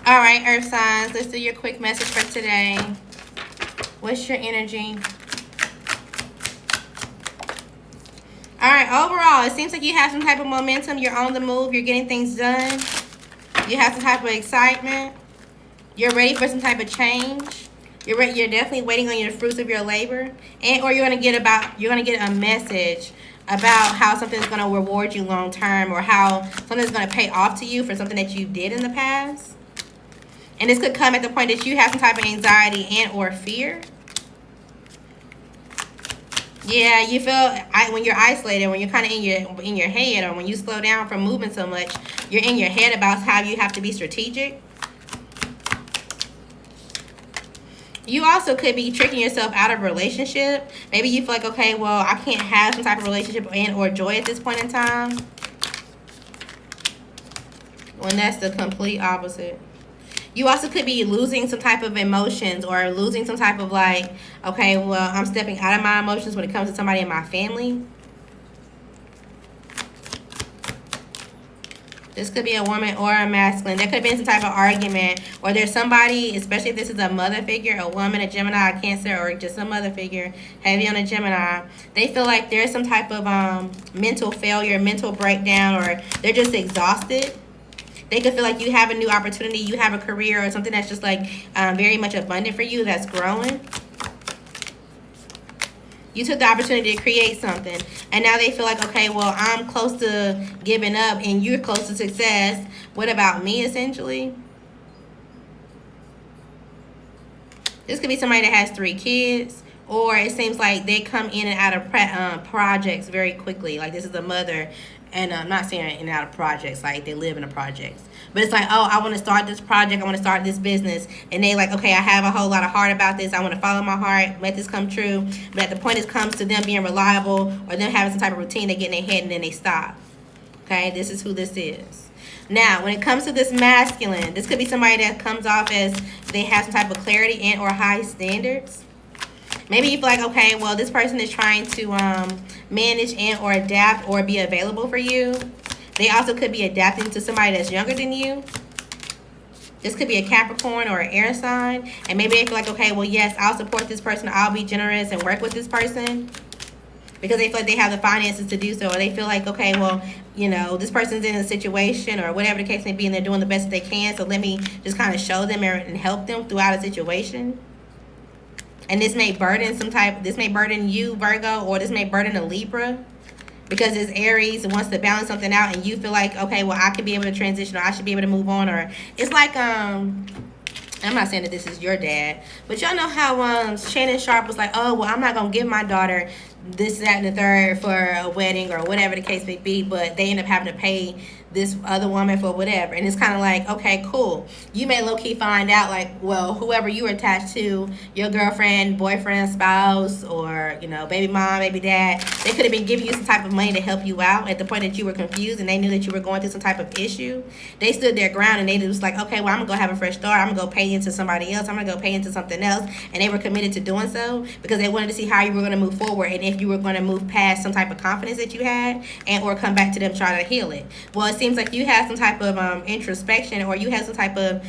All right, Earth signs, let's do your quick message for today. What's your energy? All right, overall, it seems like you have some type of momentum. You're on the move. You're getting things done. You have some type of excitement. You're ready for some type of change. You're definitely waiting on your fruits of your labor, and or you're gonna get a message about how something's gonna reward you long term, or how something's gonna pay off to you for something that you did in the past. And this could come at the point that you have some type of anxiety and or fear. Yeah, you feel when you're isolated, when you're kind of in your head, or when you slow down from moving so much, you're in your head about how you have to be strategic. You also could be tricking yourself out of a relationship. Maybe you feel like, okay, well, I can't have some type of relationship and or joy at this point in time. When that's the complete opposite. You also could be losing some type of emotions, or losing some type of like, okay, well, I'm stepping out of my emotions when it comes to somebody in my family. This could be a woman or a masculine. There could have been some type of argument, or there's somebody, especially if this is a mother figure, a woman, a Gemini, a Cancer, or just a mother figure, heavy on a Gemini. They feel like there's some type of mental failure, mental breakdown, or they're just exhausted. They could feel like you have a new opportunity, you have a career, or something that's just like very much abundant for you, that's growing. You took the opportunity to create something, and now they feel like, okay, well, I'm close to giving up and you're close to success. What about me, essentially? This could be somebody that has 3 kids, or it seems like they come in and out of projects very quickly. Like this is a mother, and I'm not saying in and out of projects like they live in a projects, but it's like, oh, I want to start this project, I want to start this business, and they like, okay, I have a whole lot of heart about this, I want to follow my heart, let this come true. But at the point it comes to them being reliable, or them having some type of routine, they get in their head and then they stop. Okay, this is who this is. Now, when it comes to this masculine, this could be somebody that comes off as they have some type of clarity and or high standards. Maybe you feel like, okay, well, this person is trying to manage and or adapt or be available for you. They also could be adapting to somebody that's younger than you. This could be a Capricorn or an air sign. And maybe they feel like, okay, well, yes, I'll support this person. I'll be generous and work with this person, because they feel like they have the finances to do so. Or they feel like, okay, well, you know, this person's in a situation or whatever the case may be, and they're doing the best they can. So let me just kind of show them and help them throughout a situation. And this may burden this may burden you, Virgo, or this may burden a Libra, because it's Aries and wants to balance something out, and you feel like, okay, well, I could be able to transition, or I should be able to move on. Or it's like, I'm not saying that this is your dad, but y'all know how Shannon Sharp was like, oh, well, I'm not going to give my daughter this, that, and the third for a wedding or whatever the case may be, but they end up having to pay this other woman for whatever. And it's kind of like, okay, cool. You may low-key find out, like, well, whoever you were attached to, your girlfriend, boyfriend, spouse, or, you know, baby mom, baby dad, they could have been giving you some type of money to help you out at the point that you were confused and they knew that you were going through some type of issue. They stood their ground and they was like, okay, well, I'm going to go have a fresh start. I'm going to go pay into somebody else. I'm going to go pay into something else. And they were committed to doing so because they wanted to see how you were going to move forward, and if you were going to move past some type of confidence that you had, and or come back to them trying to heal it. Well, it seems like you have some type of introspection, or you have some type of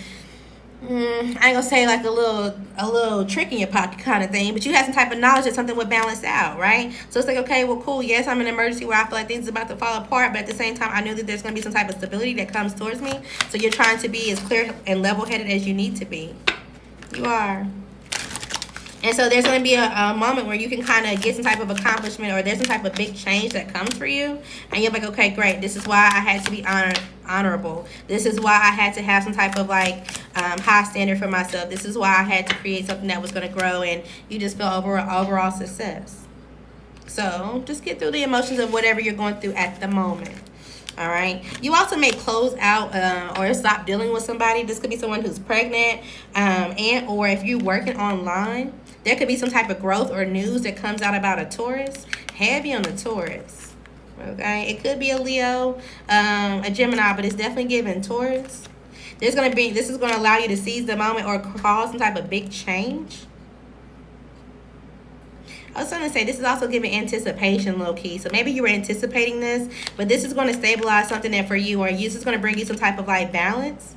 I ain't gonna say like a little trick in your pocket kind of thing, but you have some type of knowledge that something would balance out, right? So it's like, okay, well, cool, yes, I'm in an emergency where I feel like things are about to fall apart, but at the same time, I know that there's gonna be some type of stability that comes towards me. So you're trying to be as clear and level-headed as you need to be. You are. And so there's going to be a moment where you can kind of get some type of accomplishment, or there's some type of big change that comes for you. And you're like, okay, great. This is why I had to be honorable. This is why I had to have some type of like high standard for myself. This is why I had to create something that was going to grow, and you just feel overall success. So just get through the emotions of whatever you're going through at the moment. All right. You also may close out or stop dealing with somebody. This could be someone who's pregnant, and or if you're working online, there could be some type of growth or news that comes out about a Taurus. Heavy on the Taurus. Okay. It could be a Leo, a Gemini, but it's definitely giving Taurus. This is going to allow you to seize the moment or cause some type of big change. I was going to say, this is also giving anticipation, low-key. So maybe you were anticipating this, but this is going to stabilize something that for you, or this is going to bring you some type of like balance.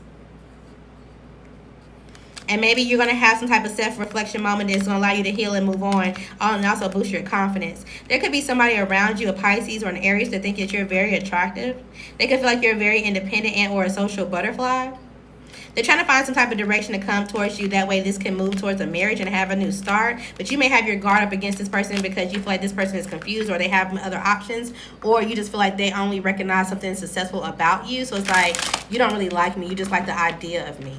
And maybe you're going to have some type of self-reflection moment that's going to allow you to heal and move on, and also boost your confidence. There could be somebody around you, a Pisces or an Aries, that think that you're very attractive. They could feel like you're very independent and or a social butterfly. They're trying to find some type of direction to come towards you. That way this can move towards a marriage and have a new start. But you may have your guard up against this person because you feel like this person is confused, or they have other options, or you just feel like they only recognize something successful about you. So it's like, you don't really like me. You just like the idea of me.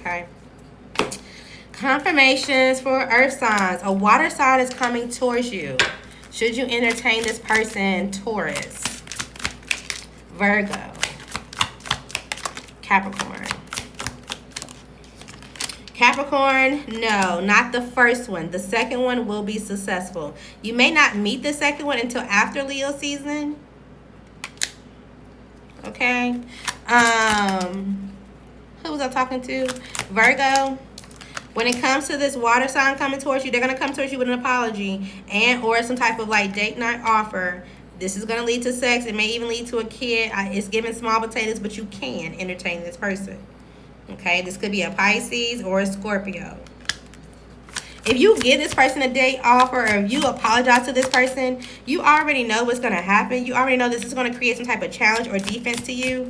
Okay. Confirmations for earth signs. A water sign is coming towards you. Should you entertain this person? Taurus, Virgo, Capricorn. Capricorn, no, not the first one. The second one will be successful. You may not meet the second one until after Leo season. Okay. Who was I talking to? Virgo. When it comes to this water sign coming towards you, they're going to come towards you with an apology and or some type of like date night offer. This is going to lead to sex. It may even lead to a kid. It's giving small potatoes, but you can entertain this person. Okay, this could be a Pisces or a Scorpio. If you give this person a date offer, or if you apologize to this person, you already know what's going to happen. You already know this is going to create some type of challenge or defense to you.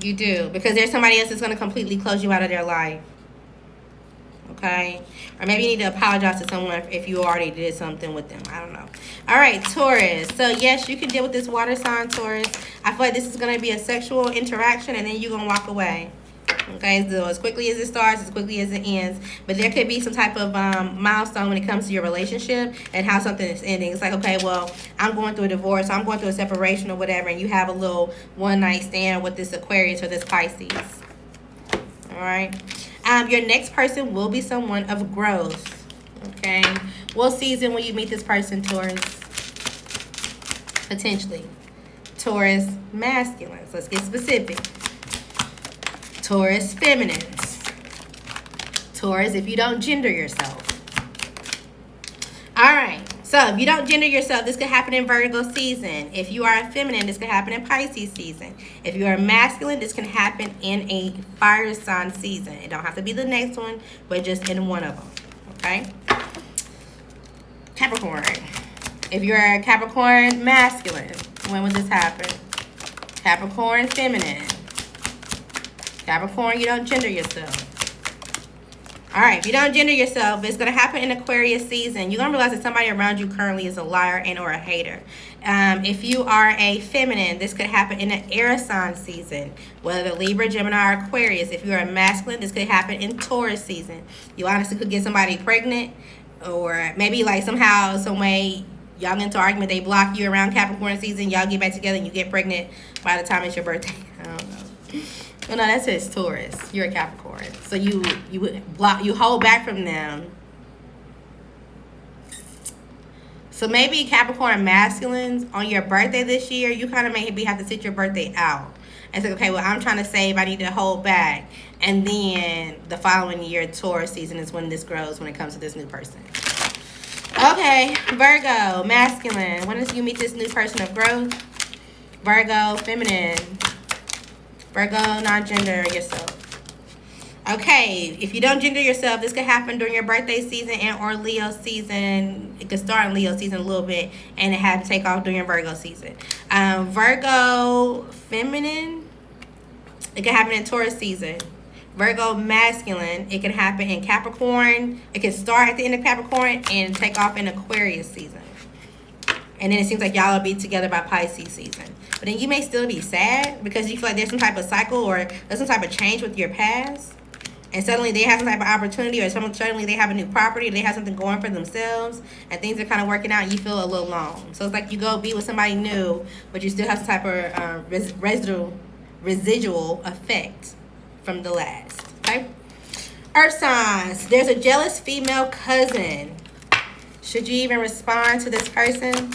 You do, because there's somebody else that's going to completely close you out of their life. Okay? Or maybe you need to apologize to someone if you already did something with them. I don't know. All right, Taurus. So, yes, you can deal with this water sign, Taurus. I feel like this is going to be a sexual interaction, and then you're going to walk away. Okay, so as quickly as it starts, as quickly as it ends. But there could be some type of milestone when it comes to your relationship and how something is ending. It's like, okay, well, I'm going through a divorce, I'm going through a separation or whatever, and you have a little one-night stand with this Aquarius or this Pisces. All right. Your next person will be someone of growth. Okay. What season will you meet this person, Taurus? Potentially. Taurus masculine. So let's get specific. Taurus feminines. Taurus, if you don't gender yourself. All right. So if you don't gender yourself, this could happen in Virgo season. If you are a feminine, this could happen in Pisces season. If you are masculine, this can happen in a fire sign season. It don't have to be the next one, but just in one of them. Okay. Capricorn. If you're a Capricorn masculine, when would this happen? Capricorn feminine. Capricorn, you don't gender yourself. All right, if you don't gender yourself, it's going to happen in Aquarius season. You're going to realize that somebody around you currently is a liar and or a hater. If you are a feminine, this could happen in an air sign season, whether Libra, Gemini, or Aquarius. If you're a masculine, this could happen in Taurus season. You honestly could get somebody pregnant, or maybe like somehow, some way, y'all get into argument, they block you around Capricorn season, y'all get back together and you get pregnant by the time it's your birthday. I don't know. Well, no, that says Taurus. You're a Capricorn. So you hold back from them. So maybe Capricorn masculines, on your birthday this year, you kind of maybe have to sit your birthday out. And say, okay, well, I'm trying to save. I need to hold back. And then the following year, Taurus season, is when this grows when it comes to this new person. Okay, Virgo, masculine. When does you meet this new person of growth? Virgo, feminine. Virgo, non-gender yourself. Okay, if you don't gender yourself, this could happen during your birthday season and or Leo season. It could start in Leo season a little bit, and it had to take off during your Virgo season. Virgo, feminine. It could happen in Taurus season. Virgo, masculine. It can happen in Capricorn. It can start at the end of Capricorn and take off in Aquarius season. And then it seems like y'all will be together by Pisces season. But then you may still be sad because you feel like there's some type of cycle or there's some type of change with your past. And suddenly they have some type of opportunity, or suddenly they have a new property, they have something going for themselves, and things are kind of working out and you feel a little alone. So it's like you go be with somebody new, but you still have some type of residual effect from the last. Okay? Earth signs. There's a jealous female cousin. Should you even respond to this person?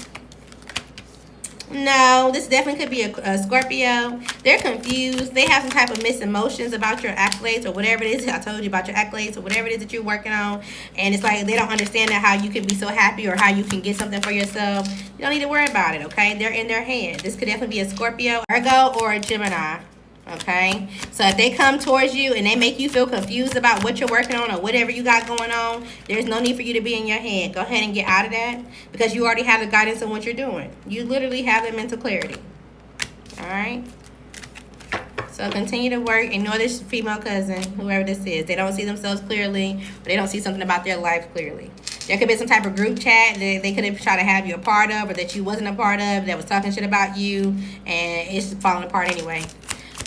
No, this definitely could be a Scorpio. They're confused. They have some type of mixed emotions about your accolades or whatever it is. I told you about your accolades or whatever it is that you're working on. And it's like they don't understand that how you can be so happy or how you can get something for yourself. You don't need to worry about it, okay? They're in their head. This could definitely be a Scorpio, Virgo, or a Gemini. Okay, so if they come towards you and they make you feel confused about what you're working on or whatever you got going on, there's no need for you to be in your head. Go ahead and get out of that, because you already have the guidance on what you're doing. You literally have the mental clarity. All right, so continue to work. Ignore this female cousin, whoever this is. They don't see themselves clearly, or they don't see something about their life clearly. There could be some type of group chat that they could have tried to have you a part of, or that you wasn't a part of, that was talking shit about you, and it's just falling apart anyway.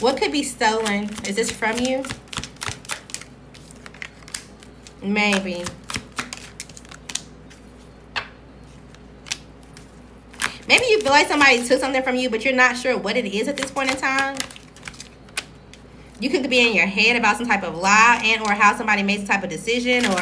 What could be stolen? Is this from you? Maybe. Maybe you feel like somebody took something from you, but you're not sure what it is at this point in time. You could be in your head about some type of lie and or how somebody made some type of decision, or